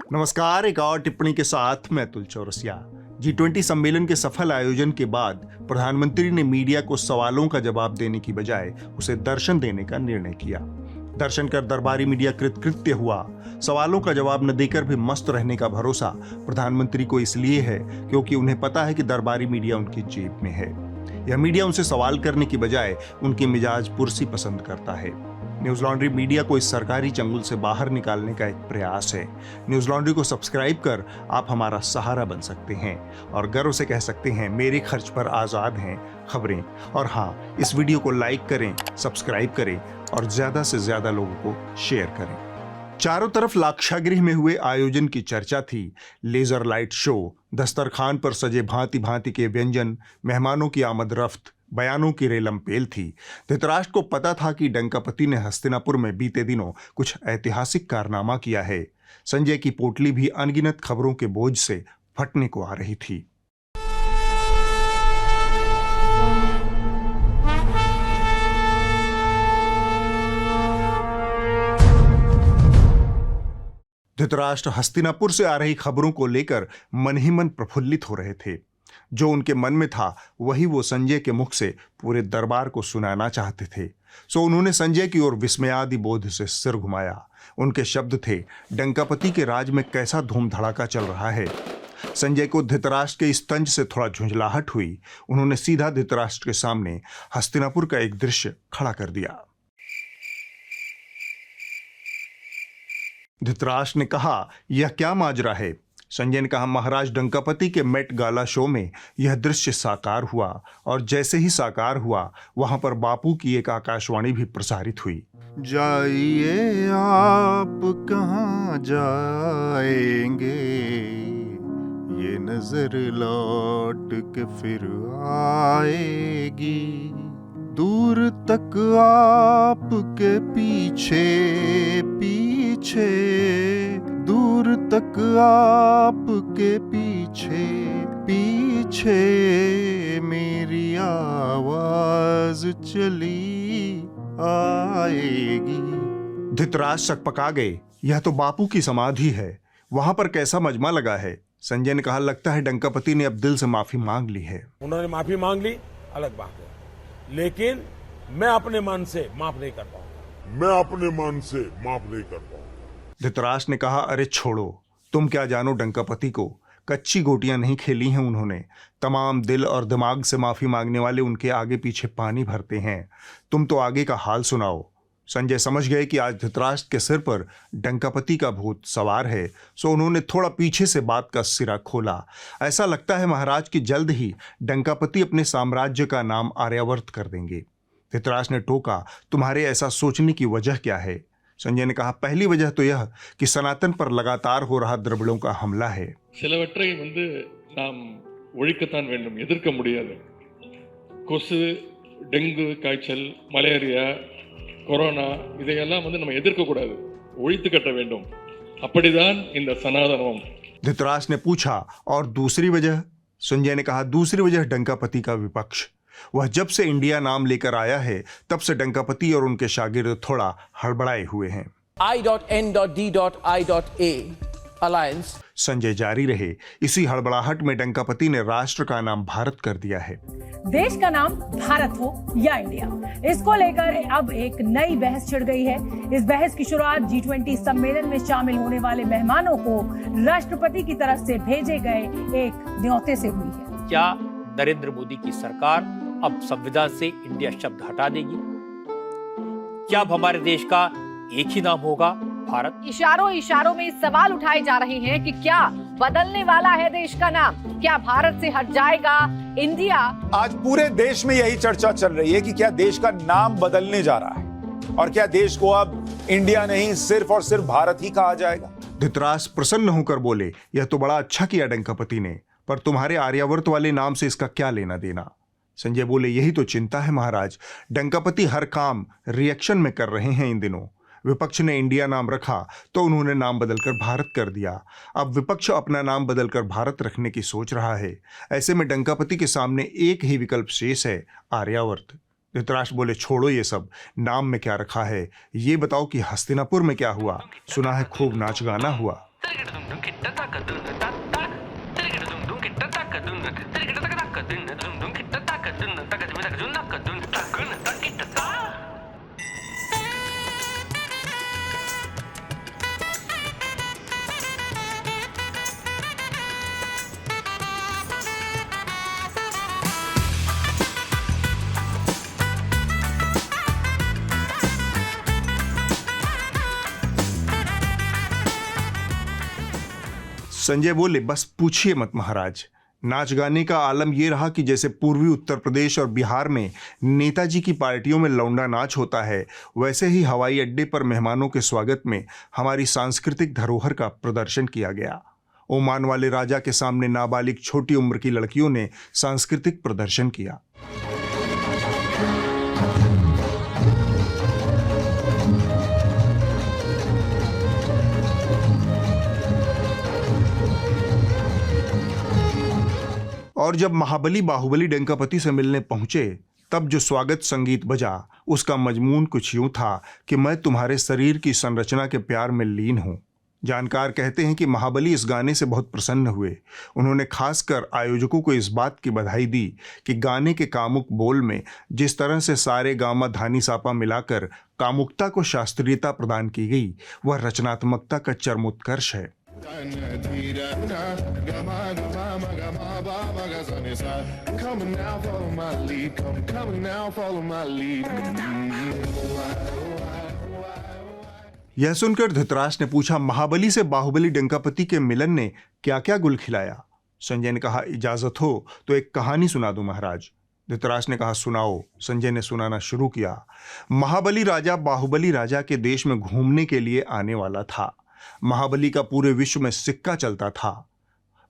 नमस्कार। एक और टिप्पणी के साथ मैं अतुल चौरसिया। G20 सम्मेलन के सफल आयोजन के बाद प्रधानमंत्री ने मीडिया को सवालों का जवाब देने की बजाय उसे दर्शन देने का निर्णय किया। दर्शन कर दरबारी मीडिया कृत्य हुआ। सवालों का जवाब न देकर भी मस्त रहने का भरोसा प्रधानमंत्री को इसलिए है क्योंकि उन्हें पता है कि दरबारी मीडिया उनकी जेब में है। यह मीडिया उनसे सवाल करने की बजाय उनकी मिजाज पुरसी पसंद करता है। न्यूज लॉन्ड्री मीडिया को इस सरकारी चंगुल से बाहर निकालने का एक प्रयास है। न्यूज लॉन्ड्री को सब्सक्राइब कर आप हमारा सहारा बन सकते हैं और गर्व से कह सकते हैं मेरे खर्च पर आजाद हैं खबरें। और हाँ, इस वीडियो को लाइक करें, सब्सक्राइब करें और ज्यादा से ज्यादा लोगों को शेयर करें। चारों तरफ लाक्षागृह में हुए आयोजन की चर्चा थी। लेजर लाइट शो, दस्तरखान पर सजे भांति भांति के व्यंजन, मेहमानों की आमद रफ्त, बयानों की रेलमपेल थी। धृतराष्ट्र को पता था कि डंकापति ने हस्तिनापुर में बीते दिनों कुछ ऐतिहासिक कारनामा किया है। संजय की पोटली भी अनगिनत खबरों के बोझ से फटने को आ रही थी। धृतराष्ट्र हस्तिनापुर से आ रही खबरों को लेकर मन ही मन प्रफुल्लित हो रहे थे। जो उनके मन में था वही वो संजय के मुख से पूरे दरबार को सुनाना चाहते थे। सो उन्होंने संजय की ओर विस्मयादि बोध से सिर घुमाया। उनके शब्द थे, डंकापति के राज में कैसा धूम धड़ाका चल रहा है। संजय को धृतराष्ट्र के इस तंज से थोड़ा झुंझलाहट हुई। उन्होंने सीधा धृतराष्ट्र के सामने हस्तिनापुर का एक दृश्य खड़ा कर दिया। धृतराष्ट्र ने कहा, यह क्या माजरा है? संजय ने कहा, महाराज, डंकापति के मेट गाला शो में यह दृश्य साकार हुआ और जैसे ही साकार हुआ वहां पर बापू की एक आकाशवाणी भी प्रसारित हुई। जाइए आप कहाँ जाएंगे, ये नजर लौट के फिर आएगी। दूर तक आपके पीछे पीछे, दूर तक आपके पीछे पीछे, मेरी आवाज चली आएगी। धृतराष्ट्र सकपका गए। यह तो बापू की समाधि है, वहां पर कैसा मजमा लगा है। संजय ने कहा, लगता है डंकापति ने अब दिल से माफी मांग ली है। उन्होंने माफी मांग ली, अलग बात है, लेकिन मैं अपने मन से माफ नहीं कर पाऊंगा। धृतराष्ट्र ने कहा, अरे छोड़ो, तुम क्या जानो डंकापति को। कच्ची गोटियां नहीं खेली हैं उन्होंने। तमाम दिल और दिमाग से माफी मांगने वाले उनके आगे पीछे पानी भरते हैं। तुम तो आगे का हाल सुनाओ। संजय समझ गए कि आज धृतराष्ट्र के सिर पर डंकापति का भूत सवार है। सो उन्होंने थोड़ा पीछे से बात का सिरा खोला। ऐसा लगता है महाराज कि जल्द ही डंकापति अपने साम्राज्य का नाम आर्यावर्त कर देंगे। धृतराष्ट्र ने टोका, तुम्हारे ऐसा सोचने की वजह क्या है? संजय ने कहा, पहली वजह तो यह कि सनातन पर लगातार हो रहा द्रविड़ों का हमला है। சிலவற்றை நாம் ஒழிக்கத்தான் வேண்டும், எதிர்க்க முடியாது. கொசு, டெங்கு காய்ச்சல், மலேரியா, கொரோனா இதையெல்லாம் நம்ம எதிர்க்க கூடாது, ஒழித்து கட்ட வேண்டும். அப்படிதான் இந்த சனாதனம்। धृतराष्ट्र ने पूछा, और दूसरी वजह? संजय ने कहा, दूसरी वजह डंकापति का विपक्ष। वह जब से इंडिया नाम लेकर आया है तब से डंकापति और उनके शागिर्द थोड़ा हड़बड़ाए हुए हैं। I.N.D.I.A alliance. संजय जारी रहे। इसी हड़बड़ाहट में डंकापति ने राष्ट्र का नाम भारत कर दिया है। देश का नाम भारत हो या इंडिया, इसको लेकर अब एक नई बहस छिड़ गई है। इस बहस की शुरुआत G20 सम्मेलन में शामिल होने वाले मेहमानों को राष्ट्रपति की तरफ से भेजे गए एक न्योते से हुई है। क्या नरेंद्र मोदी की सरकार अब संविधान से इंडिया शब्द हटा देगी? क्या अब हमारे देश का एक ही नाम होगा, भारत? इशारों में सवाल उठाए जा रहे हैं कि क्या बदलने वाला है देश का नाम? क्या भारत से हट जाएगा इंडिया? आज पूरे देश में यही चर्चा चल रही है कि क्या देश का नाम बदलने जा रहा है और क्या देश को अब इंडिया नहीं सिर्फ और सिर्फ भारत ही कहा जाएगा। धृतराष्ट्र प्रसन्न होकर बोले, यह तो बड़ा अच्छा किया डंकापति ने, पर तुम्हारे आर्यावर्त वाले नाम से इसका क्या लेना देना? संजय बोले, यही तो चिंता है महाराज। डंकापति हर काम रिएक्शन में कर रहे हैं इन दिनों। विपक्ष ने इंडिया नाम रखा तो उन्होंने नाम बदलकर भारत कर दिया। अब विपक्ष अपना नाम बदलकर भारत रखने की सोच रहा है। ऐसे में डंकापति के सामने एक ही विकल्प शेष है, आर्यावर्त। धृतराष्ट्र बोले, छोड़ो ये सब, नाम में क्या रखा है, ये बताओ कि हस्तिनापुर में क्या हुआ। सुना है खूब नाच गाना हुआ। संजय बोले, बस पूछिए मत महाराज। नाच गाने का आलम यह रहा कि जैसे पूर्वी उत्तर प्रदेश और बिहार में नेताजी की पार्टियों में लौंडा नाच होता है, वैसे ही हवाई अड्डे पर मेहमानों के स्वागत में हमारी सांस्कृतिक धरोहर का प्रदर्शन किया गया। ओमान वाले राजा के सामने नाबालिग छोटी उम्र की लड़कियों ने सांस्कृतिक प्रदर्शन किया। और जब महाबली बाहुबली डंकापति से मिलने पहुंचे, तब जो स्वागत संगीत बजा, उसका मजमून कुछ यूं था कि मैं तुम्हारे शरीर की संरचना के प्यार में लीन हूं। जानकार कहते हैं कि महाबली इस गाने से बहुत प्रसन्न हुए। उन्होंने खासकर आयोजकों को इस बात की बधाई दी कि गाने के कामुक बोल में जिस तरह से सारे गामा धानी सापा मिलाकर कामुकता को शास्त्रीयता प्रदान की गई, वह रचनात्मकता का चरमोत्कर्ष है। यह सुनकर धृतराष्ट्र ने पूछा, महाबली से बाहुबली डंकापति के मिलन ने क्या क्या गुल खिलाया? संजय ने कहा, इजाजत हो तो एक कहानी सुना दूं महाराज। धृतराष्ट्र ने कहा, सुनाओ। संजय ने सुनाना शुरू किया। महाबली राजा बाहुबली राजा के देश में घूमने के लिए आने वाला था। महाबली का पूरे विश्व में सिक्का चलता था,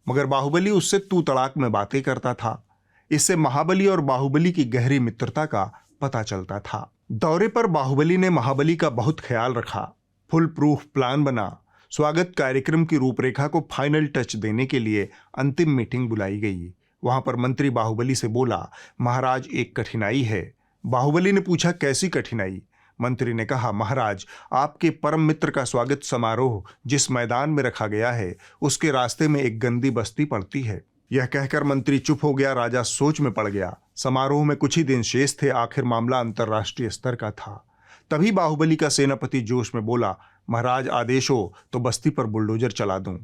मगर बाहुबली उससे तू तड़ाक में बातें करता था। इससे महाबली और बाहुबली की गहरी मित्रता का पता चलता था। दौरे पर बाहुबली ने महाबली का बहुत ख्याल रखा। फुल प्रूफ प्लान बना। स्वागत कार्यक्रम की रूपरेखा को फाइनल टच देने के लिए अंतिम मीटिंग बुलाई गई। वहां पर मंत्री बाहुबली से बोला, महाराज एक कठिनाई है। बाहुबली ने पूछा, कैसी कठिनाई? मंत्री ने कहा, महाराज आपके परम मित्र का स्वागत समारोह जिस मैदान में रखा गया है, उसके रास्ते में एक गंदी बस्ती पड़ती है। यह कहकर मंत्री चुप हो गया। राजा सोच में पड़ गया। समारोह में कुछ ही दिन शेष थे। आखिर मामला अंतर्राष्ट्रीय स्तर का था। तभी बाहुबली का सेनापति जोश में बोला, महाराज आदेश हो तो बस्ती पर बुलडोजर चला दूं।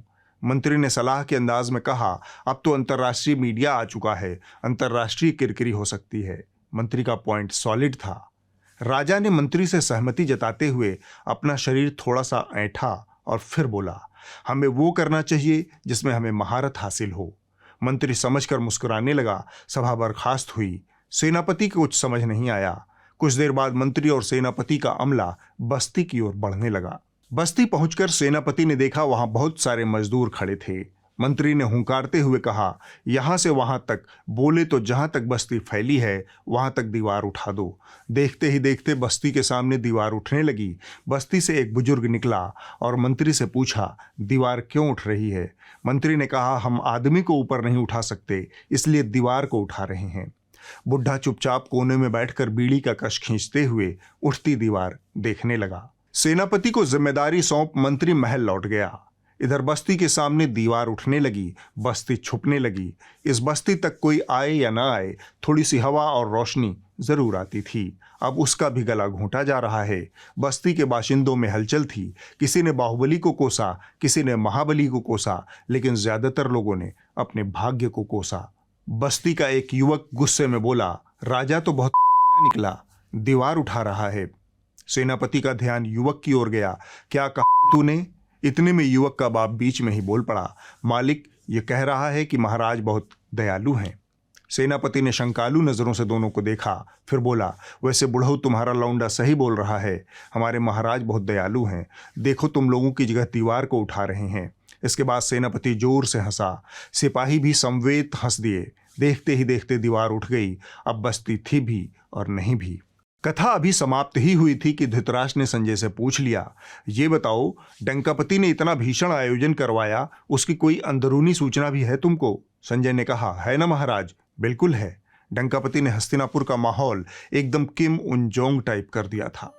मंत्री ने सलाह के अंदाज में कहा, अब तो अंतर्राष्ट्रीय मीडिया आ चुका है, अंतर्राष्ट्रीय किरकिरी हो सकती है। मंत्री का पॉइंट सॉलिड था। राजा ने मंत्री से सहमति जताते हुए अपना शरीर थोड़ा सा ऐंठा और फिर बोला, हमें वो करना चाहिए जिसमें हमें महारत हासिल हो। मंत्री समझकर मुस्कुराने लगा। सभा बर्खास्त हुई। सेनापति को कुछ समझ नहीं आया। कुछ देर बाद मंत्री और सेनापति का अमला बस्ती की ओर बढ़ने लगा। बस्ती पहुंचकर सेनापति ने देखा वहां बहुत सारे मजदूर खड़े थे। मंत्री ने हुंकारते हुए कहा, यहां से वहां तक, बोले तो जहां तक बस्ती फैली है वहां तक दीवार उठा दो। देखते ही देखते बस्ती के सामने दीवार उठने लगी। बस्ती से एक बुजुर्ग निकला और मंत्री से पूछा, दीवार क्यों उठ रही है? मंत्री ने कहा, हम आदमी को ऊपर नहीं उठा सकते, इसलिए दीवार को उठा रहे हैं। बुढ़ा चुपचाप कोने में बैठकर बीड़ी का कश खींचते हुए उठती दीवार देखने लगा। सेनापति को जिम्मेदारी सौंप मंत्री महल लौट गया। इधर बस्ती के सामने दीवार उठने लगी, बस्ती छुपने लगी। इस बस्ती तक कोई आए या ना आए, थोड़ी सी हवा और रोशनी जरूर आती थी। अब उसका भी गला घोंटा जा रहा है। बस्ती के बाशिंदों में हलचल थी। किसी ने बाहुबली को कोसा, किसी ने महाबली को कोसा, लेकिन ज्यादातर लोगों ने अपने भाग्य को कोसा। बस्ती का एक युवक गुस्से में बोला, राजा तो बहुत निकला, दीवार उठा रहा है। सेनापति का ध्यान युवक की ओर गया। क्या कहा तूने? इतने में युवक का बाप बीच में ही बोल पड़ा, मालिक ये कह रहा है कि महाराज बहुत दयालु हैं। सेनापति ने शंकालु नजरों से दोनों को देखा, फिर बोला, वैसे बुढ़ऊ तुम्हारा लौंडा सही बोल रहा है, हमारे महाराज बहुत दयालु हैं। देखो तुम लोगों की जगह दीवार को उठा रहे हैं। इसके बाद सेनापति जोर से हंसा। सिपाही भी समवेत हंस दिए। देखते ही देखते दीवार उठ गई। अब बस्ती थी भी और नहीं भी। कथा अभी समाप्त ही हुई थी कि धृतराष्ट्र ने संजय से पूछ लिया, ये बताओ डंकापति ने इतना भीषण आयोजन करवाया, उसकी कोई अंदरूनी सूचना भी है तुमको? संजय ने कहा, है ना महाराज, बिल्कुल है। डंकापति ने हस्तिनापुर का माहौल एकदम किम उन जोंग टाइप कर दिया था।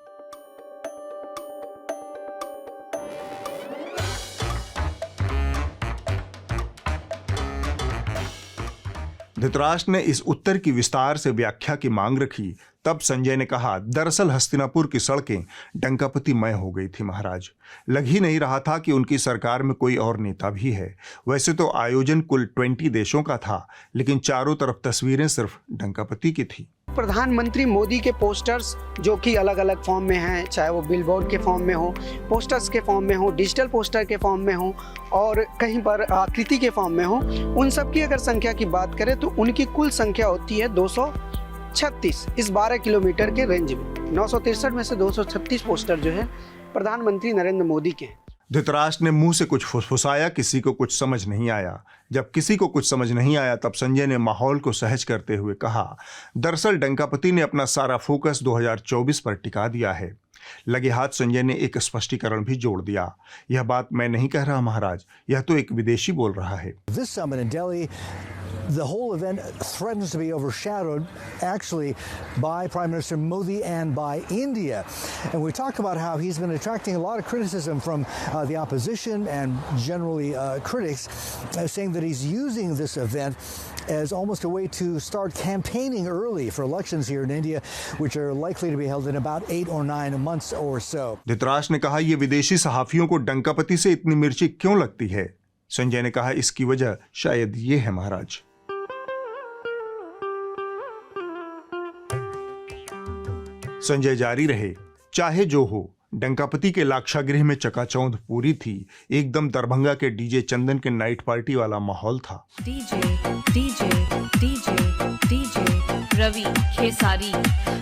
धृतराष्ट्र ने इस उत्तर की विस्तार से व्याख्या की मांग रखी। तब संजय ने कहा, दरअसल हस्तिनापुर की सड़कें डंकापतिमय हो गई थी महाराज। लग ही नहीं रहा था कि उनकी सरकार में कोई और नेता भी है। वैसे तो आयोजन कुल 20 देशों का था, लेकिन चारों तरफ तस्वीरें सिर्फ डंकापति की थी। प्रधानमंत्री मोदी के पोस्टर्स जो कि अलग अलग फॉर्म में हैं, चाहे वो बिलबोर्ड के फॉर्म में हो, पोस्टर्स के फॉर्म में हो, डिजिटल पोस्टर के फॉर्म में हो और कहीं पर आकृति के फॉर्म में हो, उन सब की अगर संख्या की बात करें तो उनकी कुल संख्या होती है 236 इस 12 किलोमीटर के रेंज में। 963 में से 236 पोस्टर जो है प्रधानमंत्री नरेंद्र मोदी के हैं। धृतराष्ट्र ने मुंह से कुछ फुसफुसाया, किसी को कुछ समझ नहीं आया। जब किसी को कुछ समझ नहीं आया तब संजय ने माहौल को सहज करते हुए कहा, दरअसल डंकापति ने अपना सारा फोकस 2024 पर टिका दिया है। लगे हाथ संजय ने एक स्पष्टीकरण भी जोड़ दिया, यह बात मैं नहीं कह रहा महाराज, यह तो एक विदेशी बोल रहा है। This summit in Delhi, the whole event threatens to be overshadowed actually by Prime Minister Modi and by India. And we talk about how he's been attracting a lot of criticism from the opposition and generally critics, saying that he's using this event as almost a way to start campaigning early for elections here in India, which are likely to be held in about 8 or 9 months or so. Dhritarashtra ने कहा, ये विदेशी सहाफियों को डंकापति से इतनी मिर्ची क्यों लगती है? संजय ने कहा, इसकी वजह शायद ये है महाराज। संजय जारी रहे, चाहे जो हो, डंकापति के लाक्षागृह में चकाचौंध पूरी थी। एकदम दरभंगा के डीजे चंदन के नाइट पार्टी वाला माहौल था। DJ DJ DJ DJ Ravi Khesari,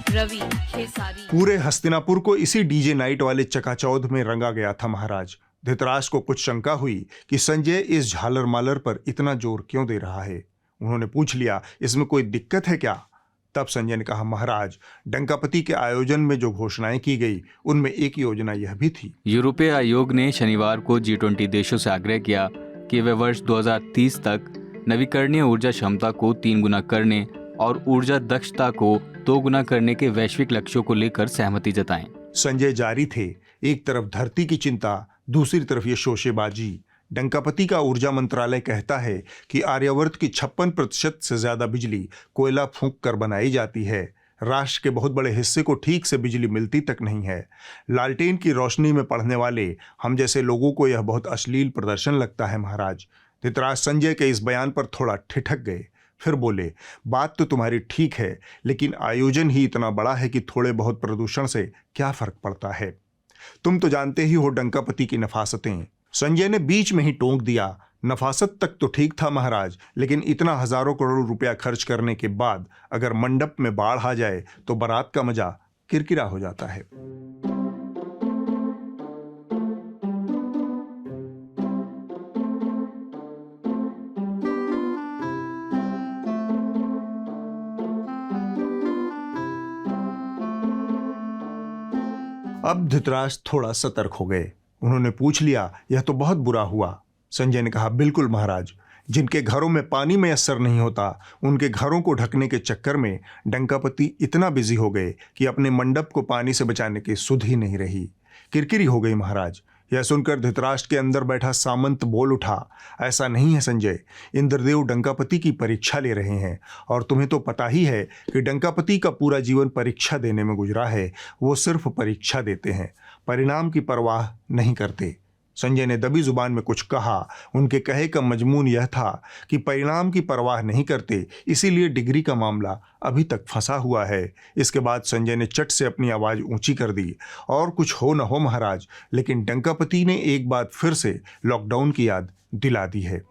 Ravi Khesari. पूरे हस्तिनापुर को इसी डीजे नाइट वाले चकाचौंध में रंगा गया था महाराज। धृतराष्ट्र को कुछ शंका हुई कि संजय इस झालर मालर पर इतना जोर क्यों दे रहा है। उन्होंने पूछ लिया, इसमें कोई दिक्कत है क्या? तब संजय ने कहा, महाराज, डंकापति के आयोजन में जो घोषणाएं की गई उनमें एक योजना यह भी थी। यूरोपीय आयोग ने शनिवार को G20 देशों से आग्रह किया कि वे वर्ष 2030 तक नवीकरणीय ऊर्जा क्षमता को 3 गुना करने और ऊर्जा दक्षता को 2 गुना करने के वैश्विक लक्ष्यों को लेकर सहमति जताएं। संजय जारी थे, एक तरफ धरती की चिंता, दूसरी तरफ ये शोशेबाजी। डंकापति का ऊर्जा मंत्रालय कहता है कि आर्यावर्त की 56% से ज्यादा बिजली कोयला फूंक कर बनाई जाती है। राष्ट्र के बहुत बड़े हिस्से को ठीक से बिजली मिलती तक नहीं है। लालटेन की रोशनी में पढ़ने वाले हम जैसे लोगों को यह बहुत अश्लील प्रदर्शन लगता है महाराज। धृतराष्ट्र संजय के इस बयान पर थोड़ा ठिठक गए, फिर बोले, बात तो तुम्हारी ठीक है, लेकिन आयोजन ही इतना बड़ा है कि थोड़े बहुत प्रदूषण से क्या फर्क पड़ता है। तुम तो जानते ही हो डंकापति की नफासतें। संजय ने बीच में ही टोक दिया, नफासत तक तो ठीक था महाराज, लेकिन इतना हजारों करोड़ रुपया खर्च करने के बाद अगर मंडप में बाढ़ आ जाए तो बारात का मजा किरकिरा हो जाता है। अब धृतराष्ट्र थोड़ा सतर्क हो गए। उन्होंने पूछ लिया, यह तो बहुत बुरा हुआ। संजय ने कहा, बिल्कुल महाराज, जिनके घरों में पानी मैसर नहीं होता उनके घरों को ढकने के चक्कर में डंकापति इतना बिजी हो गए कि अपने मंडप को पानी से बचाने की सुध ही नहीं रही। किरकिरी हो गई महाराज। यह सुनकर धृतराष्ट्र के अंदर बैठा सामंत बोल उठा, ऐसा नहीं है संजय, इंद्रदेव डंकापति की परीक्षा ले रहे हैं और तुम्हें तो पता ही है कि डंकापति का पूरा जीवन परीक्षा देने में गुजरा है। वो सिर्फ परीक्षा देते हैं, परिणाम की परवाह नहीं करते। संजय ने दबी जुबान में कुछ कहा। उनके कहे का मजमून यह था कि परिणाम की परवाह नहीं करते, इसीलिए डिग्री का मामला अभी तक फंसा हुआ है। इसके बाद संजय ने चट से अपनी आवाज ऊंची कर दी, और कुछ हो न हो महाराज, लेकिन डंकापति ने एक बार फिर से लॉकडाउन की याद दिला दी है।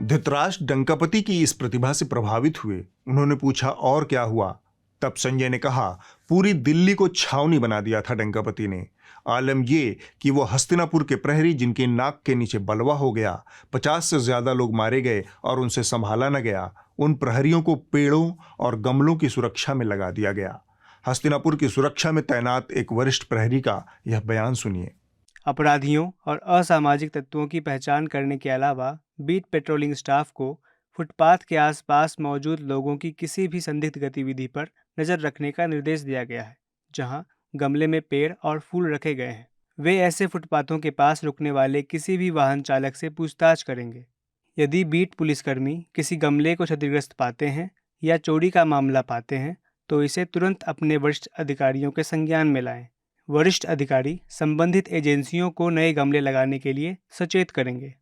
धृतराष्ट्र डंकापति की इस प्रतिभा से प्रभावित हुए। उन्होंने पूछा, और क्या हुआ? तब संजय ने कहा, पूरी दिल्ली को छावनी बना दिया था डंकापति ने। आलम ये कि वो हस्तिनापुर के प्रहरी जिनके नाक के नीचे बलवा हो गया, 50 से ज्यादा लोग मारे गए और उनसे संभाला न गया, उन प्रहरियों को पेड़ों और गमलों की सुरक्षा में लगा दिया गया। हस्तिनापुर की सुरक्षा में तैनात एक वरिष्ठ प्रहरी का यह बयान सुनिए। अपराधियों और असामाजिक तत्वों की पहचान करने के अलावा बीट पेट्रोलिंग स्टाफ को फुटपाथ के आसपास मौजूद लोगों की किसी भी संदिग्ध गतिविधि पर नजर रखने का निर्देश दिया गया है। जहां गमले में पेड़ और फूल रखे गए हैं। वे ऐसे फुटपाथों के पास रुकने वाले किसी भी वाहन चालक से पूछताछ करेंगे। यदि बीट पुलिसकर्मी किसी गमले को क्षतिग्रस्त पाते हैं या चोरी का मामला पाते हैं तो इसे तुरंत अपने वरिष्ठ अधिकारियों के संज्ञान में लाएं। वरिष्ठ अधिकारी संबंधित एजेंसियों को नए गमले लगाने के लिए सचेत करेंगे।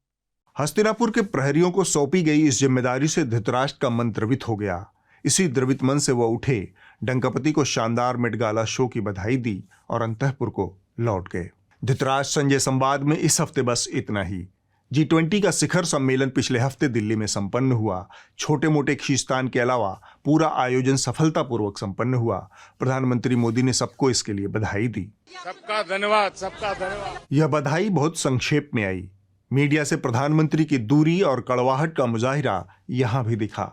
हस्तिनापुर के प्रहरियों को सौंपी गई इस जिम्मेदारी से धृतराष्ट्र का मन द्रवित हो गया। इसी द्रवित मन से वह उठे, डंकापति को शानदार मेट-गाला शो की बधाई दी और अंतःपुर को लौट गए। धृतराष्ट्र संजय संवाद में इस हफ्ते बस इतना ही। G20 का शिखर सम्मेलन पिछले हफ्ते दिल्ली में संपन्न हुआ। छोटे मोटे खींचतान के अलावा पूरा आयोजन सफलतापूर्वक संपन्न हुआ। प्रधानमंत्री मोदी ने सबको इसके लिए बधाई दी। सबका धन्यवाद, सबका धन्यवाद। यह बधाई बहुत संक्षेप में आई। मीडिया से प्रधानमंत्री की दूरी और कड़वाहट का मुजाहिरा यहां भी दिखा।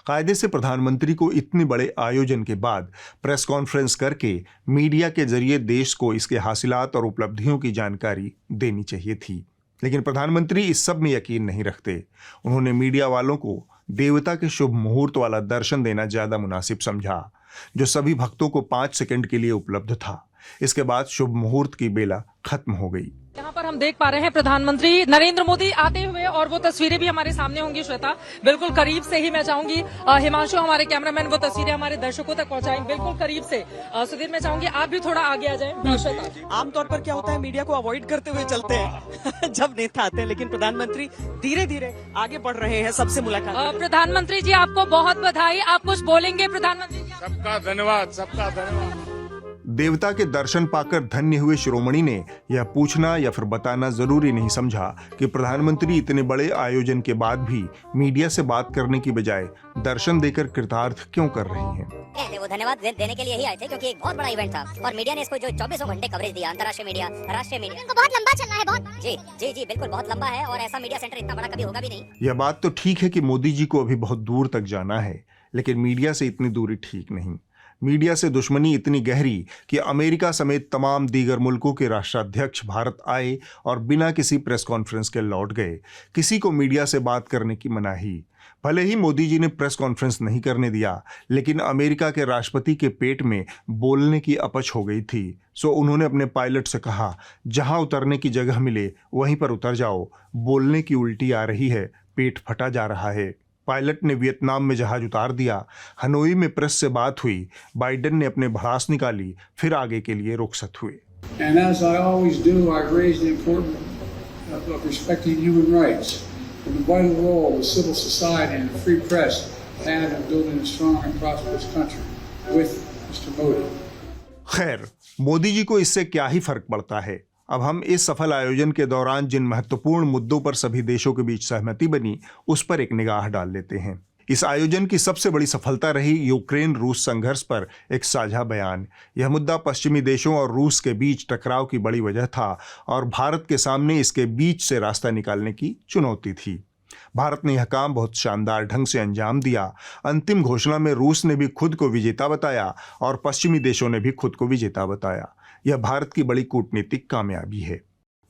कायदे से प्रधानमंत्री को इतने बड़े आयोजन के बाद प्रेस कॉन्फ्रेंस करके मीडिया के जरिए देश को इसके हासिलात और उपलब्धियों की जानकारी देनी चाहिए थी, लेकिन प्रधानमंत्री इस सब में यकीन नहीं रखते। उन्होंने मीडिया वालों को देवता के शुभ मुहूर्त वाला दर्शन देना ज्यादा मुनासिब समझा, जो सभी भक्तों को 5 सेकंड के लिए उपलब्ध था। इसके बाद शुभ मुहूर्त की बेला खत्म हो गई। यहाँ पर हम देख पा रहे हैं प्रधानमंत्री नरेंद्र मोदी आते हुए, और वो तस्वीरें भी हमारे सामने होंगी। श्वेता, बिल्कुल करीब से ही मैं चाहूंगी, हिमांशु हमारे कैमरामैन वो तस्वीरें हमारे दर्शकों तक पहुंचाएंगे बिल्कुल करीब से। सुधीर, मैं चाहूंगी आप भी थोड़ा आगे आ जाएं। श्वेता, आमतौर पर क्या होता है, मीडिया को अवॉइड करते हुए चलते हैं जब नेता आते हैं, लेकिन प्रधानमंत्री धीरे धीरे आगे बढ़ रहे हैं सबसे मुलाकात। प्रधानमंत्री जी आपको बहुत बधाई। आप कुछ बोलेंगे प्रधानमंत्री जी? सबका धन्यवाद, सबका धन्यवाद। देवता के दर्शन पाकर धन्य हुए शिरोमणि ने यह पूछना या फिर बताना जरूरी नहीं समझा कि प्रधानमंत्री इतने बड़े आयोजन के बाद भी मीडिया से बात करने की बजाय दर्शन देकर कृतार्थ क्यों कर रही हैं। वो धन्यवाद देने के लिए ही आए थे, क्योंकि एक बहुत बड़ा इवेंट था और मीडिया ने इसको जो 24 घंटे कवरेज दिया, अंतर्राष्ट्रीय मीडिया, राष्ट्रीय मीडिया, इनको बहुत लंबा चलना है। बहुत जी जी जी बिल्कुल बहुत लंबा है, और ऐसा मीडिया सेंटर इतना बड़ा कभी होगा भी नहीं। यह बात तो ठीक है कि मोदी जी को अभी बहुत दूर तक जाना है, लेकिन मीडिया से इतनी दूरी ठीक नहीं। मीडिया से दुश्मनी इतनी गहरी कि अमेरिका समेत तमाम दीगर मुल्कों के राष्ट्राध्यक्ष भारत आए और बिना किसी प्रेस कॉन्फ्रेंस के लौट गए। किसी को मीडिया से बात करने की मनाही। भले ही मोदी जी ने प्रेस कॉन्फ्रेंस नहीं करने दिया, लेकिन अमेरिका के राष्ट्रपति के पेट में बोलने की अपच हो गई थी। सो उन्होंने अपने पायलट से कहा, जहां उतरने की जगह मिले वहीं पर उतर जाओ, बोलने की उल्टी आ रही है, पेट फटा जा रहा है। पायलट ने वियतनाम में जहाज उतार दिया। हनोई में प्रेस से बात हुई। बाइडेन ने अपने भड़ास निकाली, फिर आगे के लिए रुखसत हुए। And as I always do, I raise the importance of respecting human rights and the vital role of civil society and the free press have in building a strong and prosperous country with Mr. Modi. खैर, मोदी जी को इससे क्या ही फर्क पड़ता है। अब हम इस सफल आयोजन के दौरान जिन महत्वपूर्ण मुद्दों पर सभी देशों के बीच सहमति बनी, उस पर एक निगाह डाल लेते हैं। इस आयोजन की सबसे बड़ी सफलता रही यूक्रेन रूस संघर्ष पर एक साझा बयान। यह मुद्दा पश्चिमी देशों और रूस के बीच टकराव की बड़ी वजह था और भारत के सामने इसके बीच से रास्ता निकालने की चुनौती थी। भारत ने यह काम बहुत शानदार ढंग से अंजाम दिया। अंतिम घोषणा में रूस ने भी खुद को विजेता बताया और पश्चिमी देशों ने भी खुद को विजेता बताया। यह भारत की बड़ी कूटनीतिक कामयाबी है।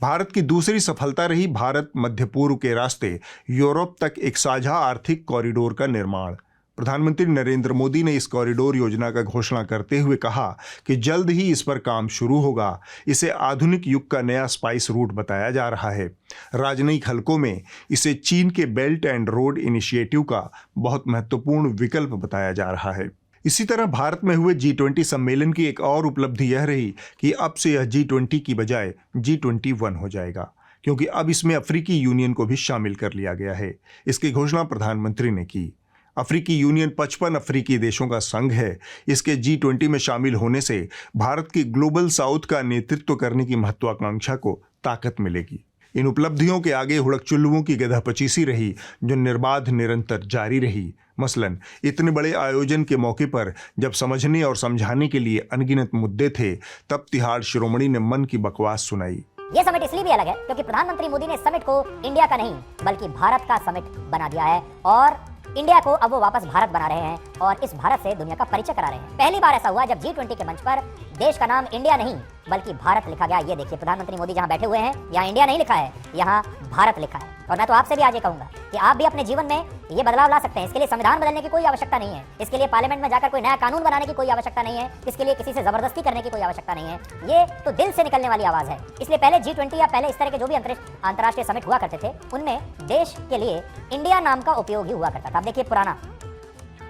भारत की दूसरी सफलता रही भारत मध्य पूर्व के रास्ते यूरोप तक एक साझा आर्थिक कॉरिडोर का निर्माण। प्रधानमंत्री नरेंद्र मोदी ने इस कॉरिडोर योजना का घोषणा करते हुए कहा कि जल्द ही इस पर काम शुरू होगा। इसे आधुनिक युग का नया स्पाइस रूट बताया जा रहा है। राजनयिक हलकों में इसे चीन के बेल्ट एंड रोड इनिशिएटिव का बहुत महत्वपूर्ण विकल्प बताया जा रहा है। इसी तरह भारत में हुए G20 सम्मेलन की एक और उपलब्धि यह रही कि अब से यह G20 की बजाय G21 हो जाएगा, क्योंकि अब इसमें अफ्रीकी यूनियन को भी शामिल कर लिया गया है। इसकी घोषणा प्रधानमंत्री ने की। अफ्रीकी यूनियन 55 अफ्रीकी देशों का संघ है। इसके G20 में शामिल होने से भारत की ग्लोबल साउथ का नेतृत्व करने की महत्वाकांक्षा को ताकत मिलेगी। इन उपलब्धियों के आगे हुड़कचुल्लुओं की गधापचीसी रही, जो निर्बाध निरंतर जारी रही। मसलन इतने बड़े आयोजन के मौके पर जब समझने और समझाने के लिए अनगिनत मुद्दे थे, तब तिहाड़ शिरोमणि ने मन की बकवास सुनाई। ये समिट इसलिए भी अलग है क्योंकि प्रधानमंत्री मोदी ने समिट को इंडिया का नहीं बल्कि भारत का समिट बना दिया है, और इंडिया को अब वो वापस भारत बना रहे हैं और इस भारत से दुनिया का परिचय करा रहे हैं। पहली बार ऐसा हुआ जब G20 के मंच पर देश का नाम इंडिया नहीं बल्कि भारत लिखा गया। ये देखिए, प्रधानमंत्री मोदी जहां बैठे हुए हैं, यहाँ इंडिया नहीं लिखा है, यहाँ भारत लिखा है। और मैं तो आपसे भी आज ये कहूंगा कि आप भी अपने जीवन में ये बदलाव ला सकते हैं। इसके लिए संविधान बदलने की कोई आवश्यकता नहीं है, इसके लिए पार्लियामेंट में जाकर कोई नया कानून बनाने की कोई आवश्यकता नहीं है, इसके लिए किसी से जबरदस्ती करने की कोई आवश्यकता नहीं है। ये तो दिल से निकलने वाली आवाज है। इसलिए पहले G20 या पहले इस तरह के जो भी अंतर्राष्ट्रीय समिट हुआ करते थे, उनमें देश के लिए इंडिया नाम का उपयोग ही हुआ करता था। अब देखिए पुराना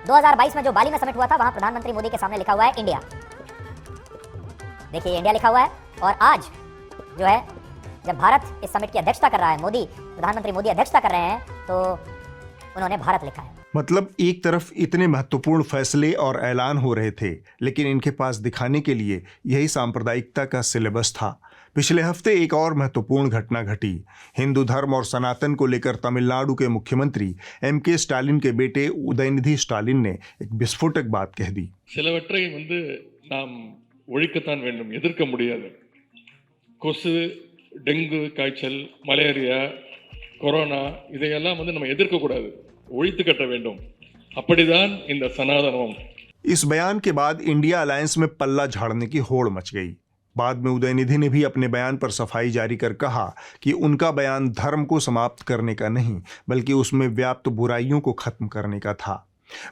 2022 में जो बाली में समिट हुआ था, वहां प्रधानमंत्री मोदी के सामने लिखा हुआ है इंडिया। देखिए इंडिया लिखा हुआ है। और आज जो है जब भारत इस समिट की अध्यक्षता कर रहा है, प्रधानमंत्री मोदी अध्यक्षता कर रहे हैं, तो उन्होंने भारत लिखा है। मतलब एक तरफ इतने महत्वपूर्ण फैसले और ऐलान हो रहे थे, लेकिन इनके पास दिखाने के लिए यही सांप्रदायिकता का सिलेबस था। पिछले हफ्ते एक और महत्वपूर्ण घटना घटी। हिंदू धर्म और सनातन को लेकर तमिलनाडु के मुख्यमंत्री MK स्टालिन के बेटे उदयनिधि स्टालिन ने एक विस्फोटक बात कह दी। சிலவற்றை நாம் ஒழிக்கத்தான் வேண்டும், எதிர்க்க முடியாது. கொசு, டெங்கு காய்ச்சல், மலேரியா, கொரோனா இதையெல்லாம் நம்ம எதிர்க்க கூடாது, ஒழித்து கட்ட வேண்டும். அப்படிதான் இந்த சனாதனம். इस बयान के बाद इंडिया अलायंस में पल्ला झाड़ने की होड़ मच गई। बाद में उदयनिधि ने भी अपने बयान पर सफाई जारी कर कहा कि उनका बयान धर्म को समाप्त करने का नहीं, बल्कि उसमें व्याप्त बुराइयों को खत्म करने का था।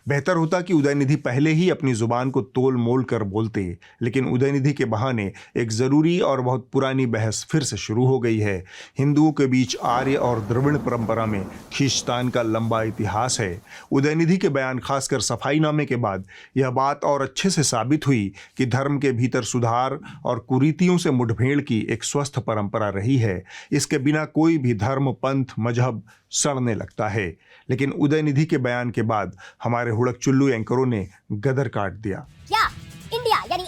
बेहतर होता कि उदयनिधि पहले ही अपनी जुबान को तोल मोल कर बोलते, लेकिन उदयनिधि के बहाने एक जरूरी और बहुत पुरानी बहस फिर से शुरू हो गई है। हिंदुओं के बीच आर्य और द्रविड़ परंपरा में खींचतान का लंबा इतिहास है। उदयनिधि के बयान, खासकर सफाईनामे के बाद, यह बात और अच्छे से साबित हुई कि धर्म के भीतर सुधार और कुरीतियों से मुठभेड़ की एक स्वस्थ परंपरा रही है। इसके बिना कोई भी धर्म, पंथ, मजहब सड़ने लगता है। लेकिन उदयनिधि के बयान के बाद हमारे हुड़क चुल्लू एंकरों ने गदर काट दिया। क्या इंडिया यानी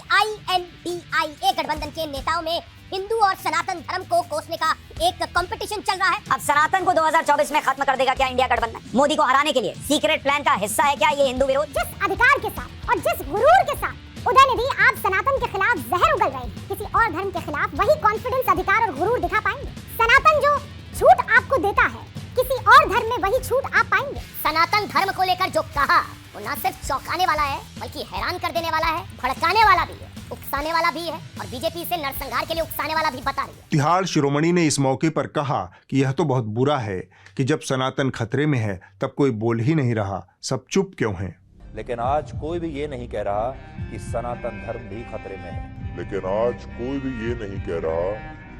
INDIA गठबंधन के नेताओं में हिंदू और सनातन धर्म को कोसने का एक कंपटीशन चल रहा है? अब सनातन को 2024 में खत्म कर देगा क्या इंडिया गठबंधन? मोदी को हराने के लिए सीक्रेट प्लान का हिस्सा है क्या ये हिंदू विरोध? जिस अधिकार के साथ और जिस गुरूर के साथ उदयनिधि आप सनातन के खिलाफ जहर उगल रहे हैं, किसी और धर्म के खिलाफ वही कॉन्फिडेंस, अधिकार और गुरूर दिखा पाएंगे? सनातन जो छूट आपको देता है, किसी और धर्म में वही छूट आप पाएंगे? सनातन धर्म को लेकर जो कहा वो ना सिर्फ चौंकाने वाला है, बल्कि हैरान कर देने वाला है, भड़काने वाला भी है, उकसाने वाला भी है, और बीजेपी से नरसंहार के लिए उकसाने वाला भी बता रही है। तिहाड़ शिरोमणि ने इस मौके पर कहा कि यह तो बहुत बुरा है कि जब सनातन खतरे में है तब कोई बोल ही नहीं रहा, सब चुप क्यों हैं? लेकिन आज कोई भी ये नहीं कह रहा कि सनातन धर्म भी खतरे में है। लेकिन आज कोई भी ये नहीं कह रहा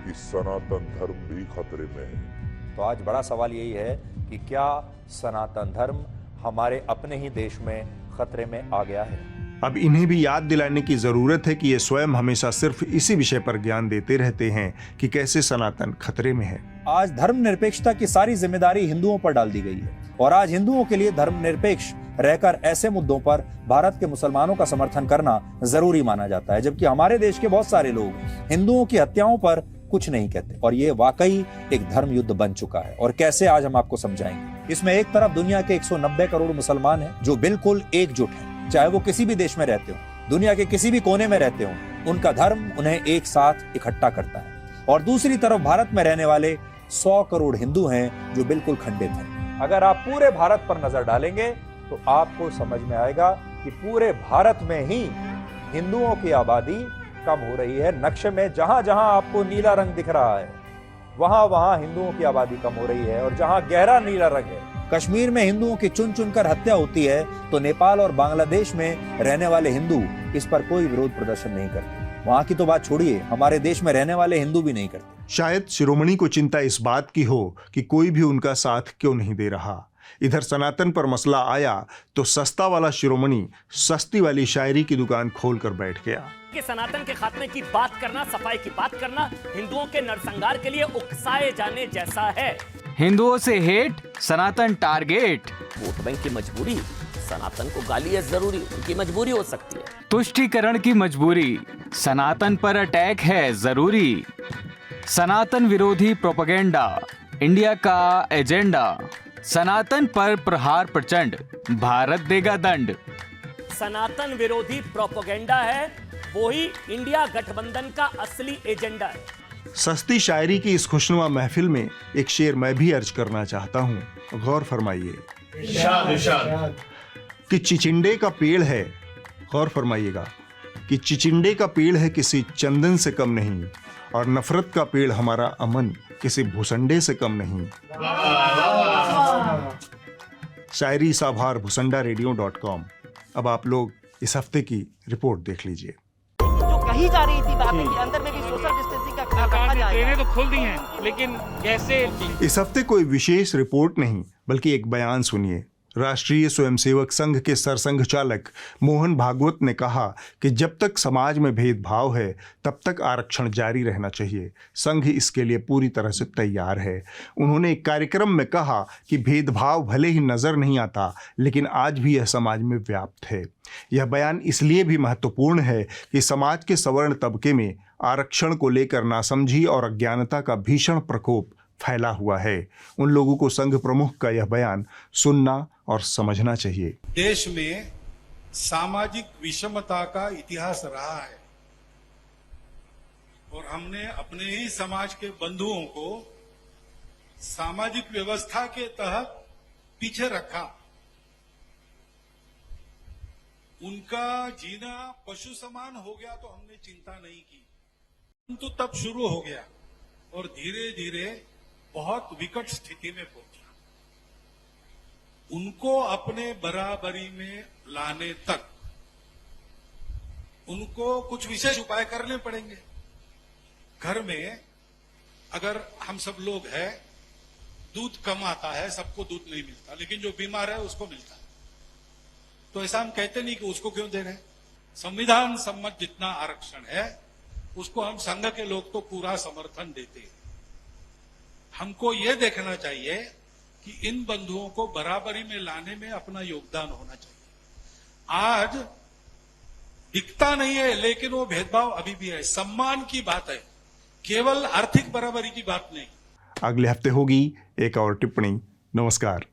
कि सनातन धर्म भी खतरे में है। तो आज बड़ा सवाल यही है कि क्या सनातन धर्म हमारे अपने ही देश में खतरे में आ गया है? अब इन्हें भी याद दिलाने की जरूरत है कि ये स्वयं हमेशा सिर्फ इसी विषय पर ज्ञान देते रहते हैं कि कैसे सनातन खतरे में है। आज धर्मनिरपेक्षता की सारी जिम्मेदारी हिंदुओं पर डाल दी गई है, और आज हिंदुओं के लिए धर्मनिरपेक्ष रहकर ऐसे मुद्दों पर भारत के मुसलमानों का समर्थन करना जरूरी माना जाता है, जबकि हमारे देश के बहुत सारे लोग हिंदुओं की हत्याओं पर कुछ नहीं कहते। और ये वाकई एक धर्म युद्ध बन चुका है। और कैसे, आज हम आपको समझाएंगे। इसमें एक तरफ दुनिया के 190 करोड़ मुसलमान हैं जो बिल्कुल एकजुट हैं, चाहे वो किसी भी देश में रहते हो, दुनिया के किसी भी कोने में रहते हो, उनका धर्म उन्हें एक साथ इकट्ठा करता है। और दूसरी तरफ भारत में रहने वाले 100 करोड़ हिंदू हैं जो बिल्कुल खंडित हैं। अगर आप पूरे भारत पर नजर डालेंगे तो आपको समझ में आएगा कि पूरे भारत में ही हिंदुओं की आबादी कम हो रही है। नक्शे में जहां जहां आपको नीला रंग दिख रहा है, वहां वहां हिंदुओं की आबादी कम हो रही है। और जहां गहरा नीला रंग है, कश्मीर में हिंदुओं की चुन चुनकर हत्या होती है, तो नेपाल और बांग्लादेश में रहने वाले हिंदू इस पर कोई विरोध प्रदर्शन नहीं करते। वहां की तो बात छोड़िए, हमारे देश में रहने वाले हिंदू भी नहीं करते। शायद शिरोमणि को चिंता इस बात की हो कि कोई भी उनका साथ क्यों नहीं दे रहा। इधर सनातन पर मसला आया तो सस्ता वाला शिरोमणि सस्ती वाली शायरी की दुकान खोलकर बैठ गया। कि सनातन के खात्मे की बात करना, सफाई की बात करना हिंदुओं के नरसंहार के लिए उकसाए जाने जैसा है। हिंदुओं से हेट, सनातन टारगेट। वोट बैंक की मजबूरी, सनातन को गाली है जरूरी, उनकी मजबूरी हो सकती है। तुष्टीकरण की मजबूरी, सनातन पर अटैक है जरूरी। सनातन विरोधी प्रोपेगेंडा, इंडिया का एजेंडा। सनातन पर प्रहार प्रचंड, भारत देगा दंड। सनातन विरोधी प्रोपेगेंडा है, वही इंडिया गठबंधन का असली एजेंडा है। सस्ती शायरी की इस खुशनुमा महफिल में एक शेर मैं भी अर्ज करना चाहता हूँ, गौर फरमाइए। कि चिचिंडे का पेड़ है, गौर फरमाइएगा, कि चिचिंडे का पेड़ है किसी चंदन से कम नहीं, और नफरत का पेड़ हमारा अमन किसी भूसंडे से कम नहीं। शायरी साभार भुसंडारेडियो.com। अब आप लोग इस हफ्ते की रिपोर्ट देख लीजिए। जो कही जा रही थी बातें कि अंदर में भी सोशल डिस्टेंसिंग का ख्याल रखा जाएगा। ट्रेनें तो खुल दी हैं, लेकिन कैसे? इस हफ्ते कोई विशेष रिपोर्ट नहीं, बल्कि एक बयान सुनिए। राष्ट्रीय स्वयंसेवक संघ के सरसंघचालक मोहन भागवत ने कहा कि जब तक समाज में भेदभाव है तब तक आरक्षण जारी रहना चाहिए। संघ इसके लिए पूरी तरह से तैयार है। उन्होंने एक कार्यक्रम में कहा कि भेदभाव भले ही नजर नहीं आता, लेकिन आज भी यह समाज में व्याप्त है। यह बयान इसलिए भी महत्वपूर्ण है कि समाज के सवर्ण तबके में आरक्षण को लेकर नासमझी और अज्ञानता का भीषण प्रकोप फैला हुआ है। उन लोगों को संघ प्रमुख का यह बयान सुनना और समझना चाहिए। देश में सामाजिक विषमता का इतिहास रहा है और हमने अपने ही समाज के बंधुओं को सामाजिक व्यवस्था के तहत पीछे रखा। उनका जीना पशु समान हो गया तो हमने चिंता नहीं की, परंतु तब शुरू हो गया और धीरे धीरे बहुत विकट स्थिति में पहुंचा। उनको अपने बराबरी में लाने तक उनको कुछ विशेष उपाय करने पड़ेंगे। घर में अगर हम सब लोग हैं, दूध कम आता है, सबको दूध नहीं मिलता, लेकिन जो बीमार है उसको मिलता है, तो ऐसा हम कहते नहीं कि उसको क्यों दे रहे। संविधान सम्मत जितना आरक्षण है उसको हम संघ के लोग तो पूरा समर्थन देते हैं। हमको ये देखना चाहिए कि इन बंधुओं को बराबरी में लाने में अपना योगदान होना चाहिए। आज दिखता नहीं है, लेकिन वो भेदभाव अभी भी है। सम्मान की बात है, केवल आर्थिक बराबरी की बात नहीं। अगले हफ्ते होगी एक और टिप्पणी। नमस्कार।